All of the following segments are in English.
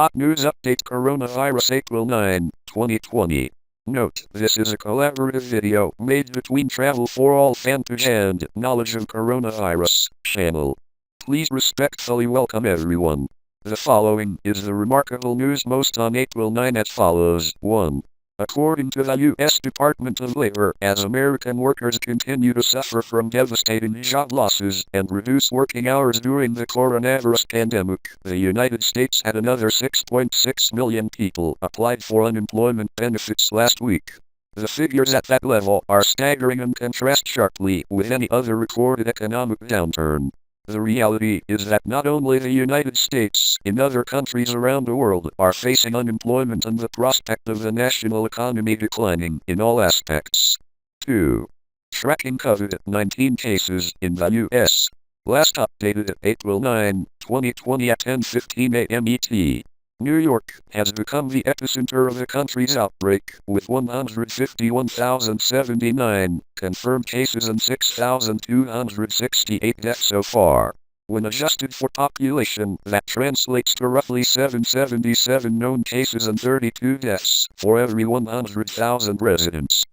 Hot News Update Coronavirus April 9, 2020. Note, this is a collaborative video made between Travel for All Fanpage and Knowledge of Coronavirus channel. Please respectfully welcome everyone. The following is the remarkable news most on April 9 as follows. 1. According to the U.S. Department of Labor, as American workers continue to suffer from devastating job losses and reduced working hours during the coronavirus pandemic, the United States had another 6.6 million people applied for unemployment benefits last week. The figures at that level are staggering and contrast sharply with any other recorded economic downturn. The reality is that not only the United States, in other countries around the world are facing unemployment and the prospect of the national economy declining in all aspects. 2. Tracking COVID-19 cases in the U.S. Last updated at April 9, 2020 at 10:15 a.m. ET. New York has become the epicenter of the country's outbreak, with 151,079 confirmed cases and 6,268 deaths so far. When adjusted for population, that translates to roughly 777 known cases and 32 deaths for every 100,000 residents.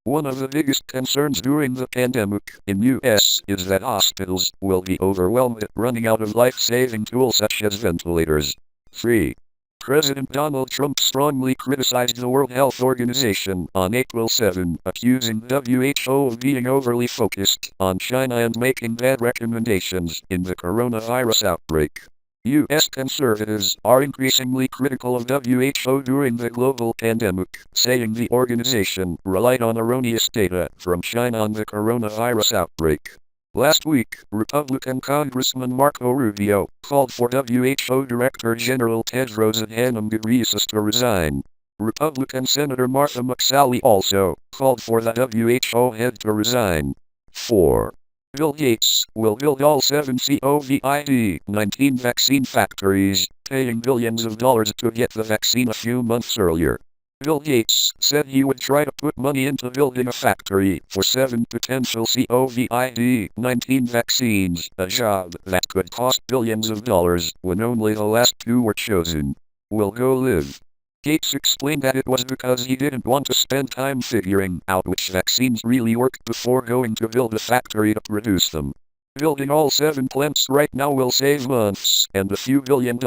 One of the biggest concerns during the pandemic in U.S. is that hospitals will be overwhelmed running out of life-saving tools such as ventilators. 3. President Donald Trump strongly criticized the World Health Organization on April 7, accusing WHO of being overly focused on China and making bad recommendations in the coronavirus outbreak. U.S. conservatives are increasingly critical of WHO during the global pandemic, saying the organization relied on erroneous data from China on the coronavirus outbreak. Last week, Republican Congressman Marco Rubio called for WHO Director General Tedros Adhanom Ghebreyesus to resign. Republican Senator Martha McSally also called for the WHO head to resign. 4. Bill Gates will build all 7 COVID-19 vaccine factories, paying billions of dollars to get the vaccine a few months earlier. Bill Gates said he would try to put money into building a factory for 7 potential COVID-19 vaccines, a job that could cost billions of dollars when only the last 2 were chosen. Will go live. Gates explained that it was because he didn't want to spend time figuring out which vaccines really worked before going to build a factory to produce them. Building all 7 plants right now will save months, and a few $billion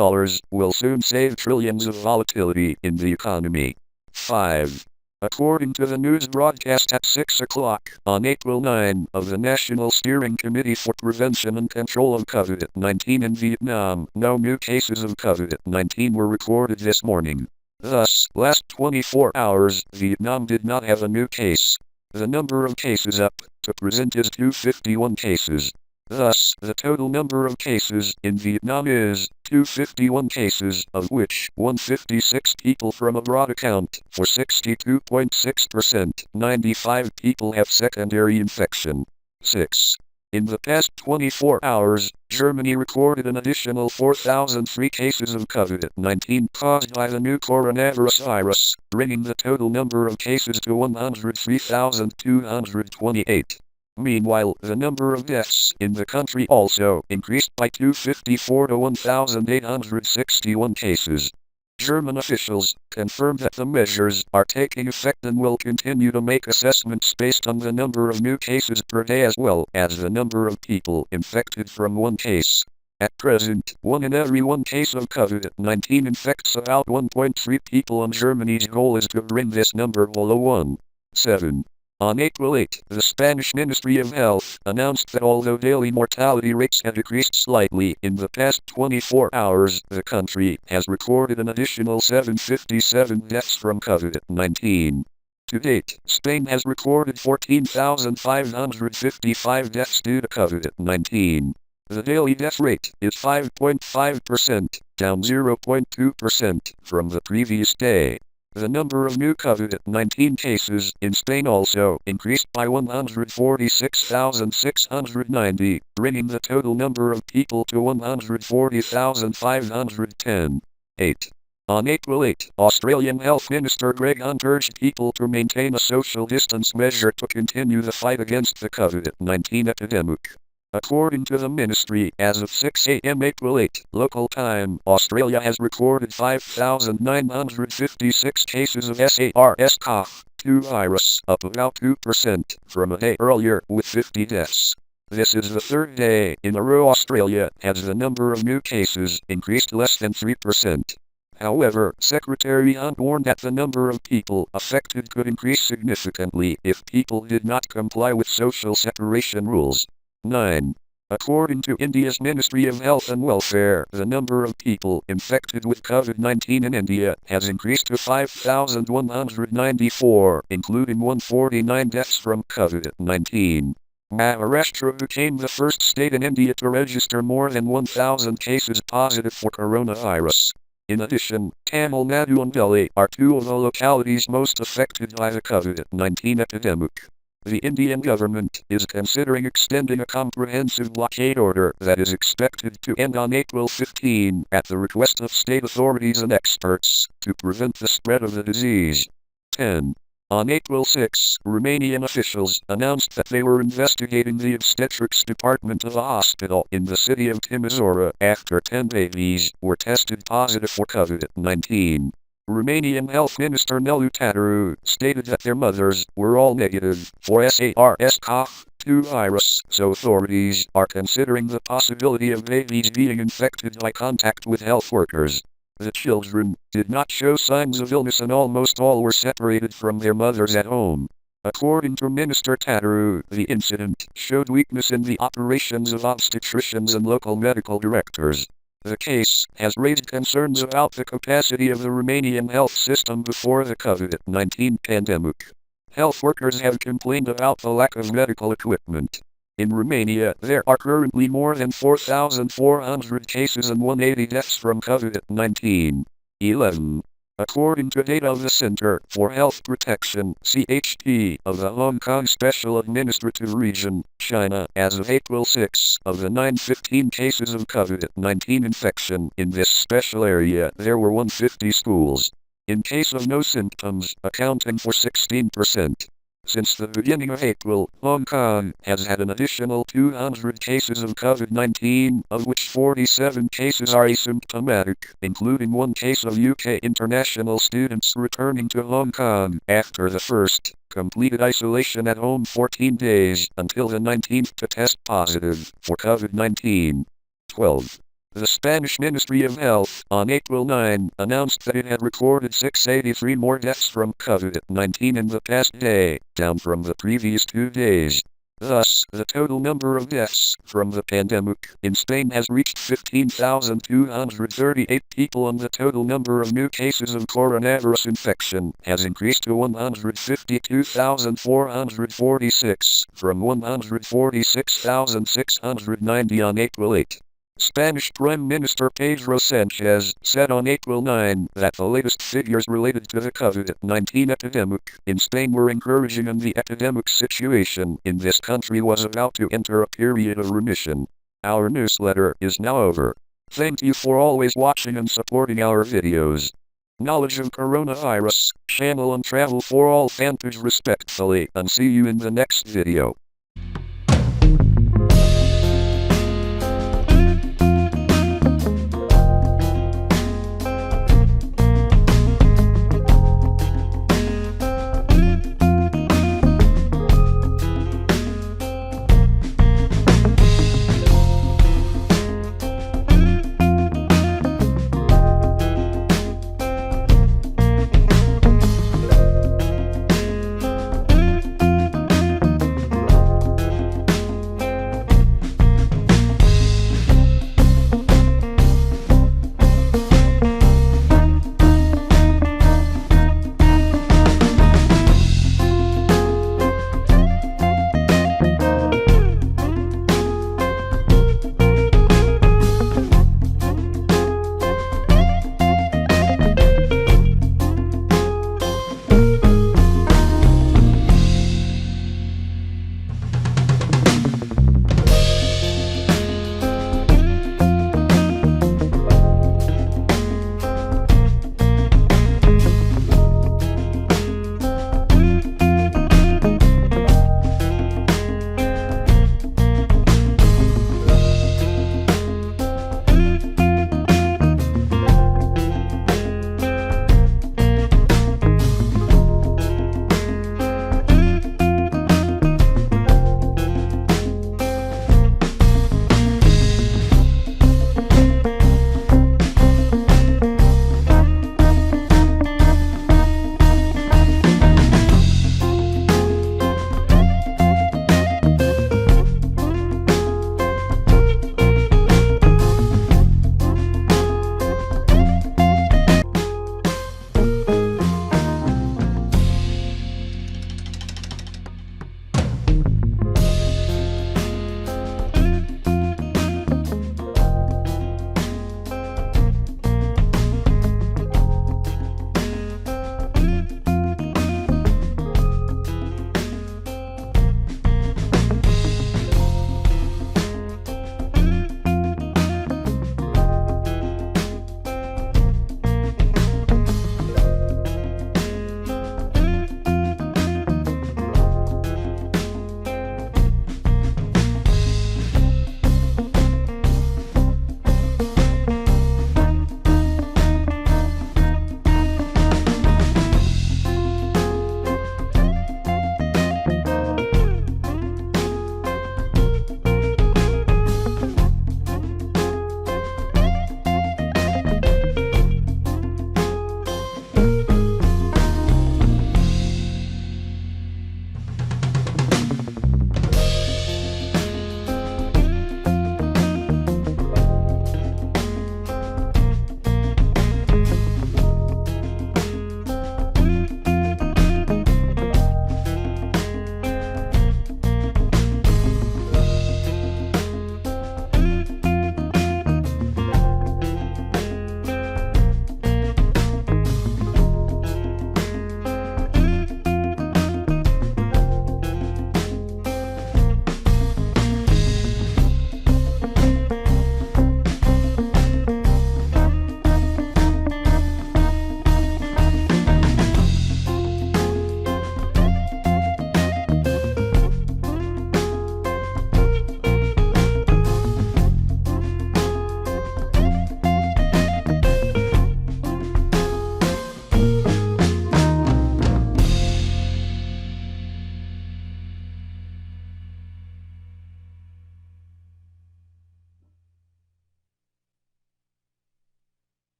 will soon save trillions of volatility in the economy. 5. According to the news broadcast at 6 o'clock on April 9 of the National Steering Committee for Prevention and Control of COVID-19 in Vietnam, no new cases of COVID-19 were recorded this morning. Thus, last 24 hours, Vietnam did not have a new case. The number of cases up to present is 251 cases. Thus, the total number of cases in Vietnam is 251 cases, of which 156 people from abroad account for 62.6%. 95 people have secondary infection. 6. In the past 24 hours, Germany recorded an additional 4,003 cases of COVID-19 caused by the new coronavirus virus, bringing the total number of cases to 103,228. Meanwhile, the number of deaths in the country also increased by 254 to 1,861 cases. German officials confirmed that the measures are taking effect and will continue to make assessments based on the number of new cases per day as well as the number of people infected from one case. At present, 1 in every 1 case of COVID-19 infects about 1.3 people, and Germany's goal is to bring this number below 1. 7. On April 8, the Spanish Ministry of Health announced that although daily mortality rates have decreased slightly in the past 24 hours, the country has recorded an additional 757 deaths from COVID-19. To date, Spain has recorded 14,555 deaths due to COVID-19. The daily death rate is 5.5%, down 0.2% from the previous day. The number of new COVID-19 cases in Spain also increased by 146,690, bringing the total number of people to 140,510. 8. On April 8, Australian Health Minister Greg Hunt urged people to maintain a social distance measure to continue the fight against the COVID-19 epidemic. According to the ministry, as of 6 a.m. April 8, local time, Australia has recorded 5,956 cases of SARS-CoV-2 virus, up about 2% from a day earlier, with 50 deaths. This is the third day in a row Australia has the number of new cases increased less than 3%. However, Secretary Hunt warned that the number of people affected could increase significantly if people did not comply with social separation rules. 9. According to India's Ministry of Health and Welfare, the number of people infected with COVID-19 in India has increased to 5,194, including 149 deaths from COVID-19. Maharashtra became the first state in India to register more than 1,000 cases positive for coronavirus. In addition, Tamil Nadu and Delhi are two of the localities most affected by the COVID-19 epidemic. The Indian government is considering extending a comprehensive blockade order that is expected to end on April 15 at the request of state authorities and experts to prevent the spread of the disease. 10. On April 6, Romanian officials announced that they were investigating the obstetrics department of a hospital in the city of Timișoara after 10 babies were tested positive for COVID-19. Romanian Health Minister Nelu Tataru stated that their mothers were all negative for SARS-CoV-2 virus, so authorities are considering the possibility of babies being infected by contact with health workers. The children did not show signs of illness and almost all were separated from their mothers at home. According to Minister Tataru, the incident showed weakness in the operations of obstetricians and local medical directors. The case has raised concerns about the capacity of the Romanian health system before the COVID-19 pandemic. Health workers have complained about the lack of medical equipment. In Romania, there are currently more than 4,400 cases and 180 deaths from COVID-19. 11. According to data of the Center for Health Protection (CHP) of the Hong Kong Special Administrative Region, China, as of April 6, of the 915 cases of COVID-19 infection in this special area, there were 150 schools. In case of no symptoms, accounting for 16%. Since the beginning of April, Hong Kong has had an additional 200 cases of COVID-19, of which 47 cases are asymptomatic, including one case of UK international students returning to Hong Kong after the first completed isolation at home 14 days until the 19th to test positive for COVID-19. 12. The Spanish Ministry of Health, on April 9, announced that it had recorded 683 more deaths from COVID-19 in the past day, down from the previous 2 days. Thus, the total number of deaths from the pandemic in Spain has reached 15,238 people and the total number of new cases of coronavirus infection has increased to 152,446 from 146,690 on April 8. Spanish Prime Minister Pedro Sanchez said on April 9 that the latest figures related to the COVID-19 epidemic in Spain were encouraging and the epidemic situation in this country was about to enter a period of remission. Our newsletter is now over. Thank you for always watching and supporting our videos. Knowledge of coronavirus, channel and travel for all fanpage respectfully, and see you in the next video.